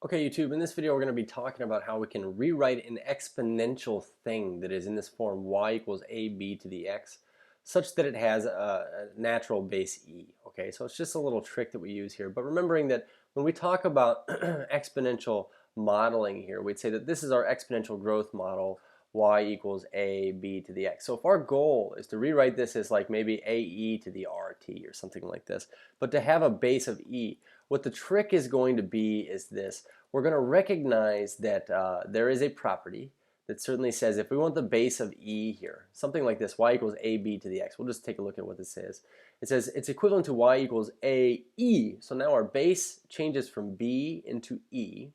Okay, YouTube, in this video we're going to be talking about how we can rewrite an exponential thing that is in this form y equals ab to the x such that it has a natural base e. Okay, so it's just a little trick that we use here, but remembering that when we talk about exponential modeling here, we'd say that this is our exponential growth model, y equals ab to the x. So if our goal is to rewrite this as like maybe ae to the rt or something like this, but to have a base of e, what the trick is going to be is this. We're going to recognize that there is a property that certainly says if we want the base of e here, something like this, y equals ab to the x. We'll just take a look at what this says. It says it's equivalent to y equals ae. So now our base changes from b into e,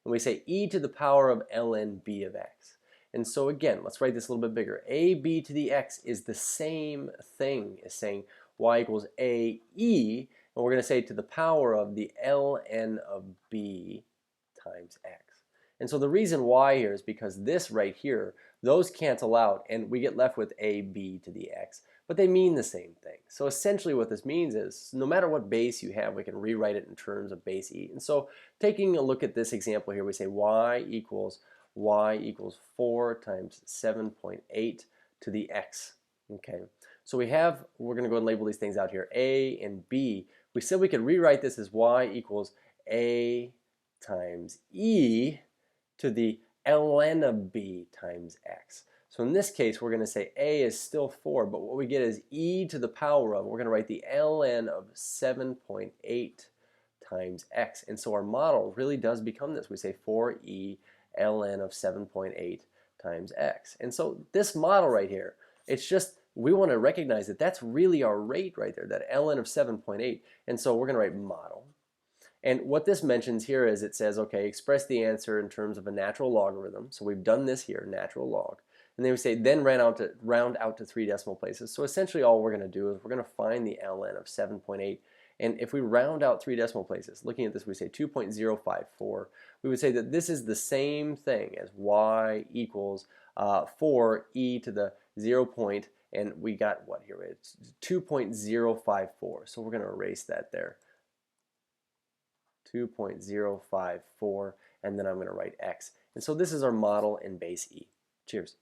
and we say e to the power of ln b of x. And so again, let's write this a little bit bigger. ab to the x is the same thing as saying y equals ae, and we're going to say to the power of the ln of b times x. And so the reason why here is because this right here, those cancel out and we get left with ab to the x, but they mean the same thing. So essentially what this means is no matter what base you have, we can rewrite it in terms of base e. And so taking a look at this example here, we say y equals 4 times 7.8 to the x. Okay, so we're going to go and label these things out here, a and b. We said we could rewrite this as y equals a times e to the ln of b times x. So in this case, we're going to say a is still 4, but what we get is e to the power of, we're going to write the ln of 7.8 times x. And so our model really does become this. We say 4e ln of 7.8 times x. And so this model right here, it's just, we want to recognize that that's really our rate right there, that ln of 7.8. And so we're going to write model. And what this mentions here is it says, okay, express the answer in terms of a natural logarithm. So we've done this here, natural log. And then we say, then round out to 3 decimal places. So essentially all we're going to do is we're going to find the ln of 7.8. And if we round out 3 decimal places, looking at this, we say 2.054. We would say that this is the same thing as y equals 4e to the 0 point, and we got what here? It's 2.054. So we're going to erase that there. 2.054, and then I'm going to write x. And so this is our model in base e. Cheers.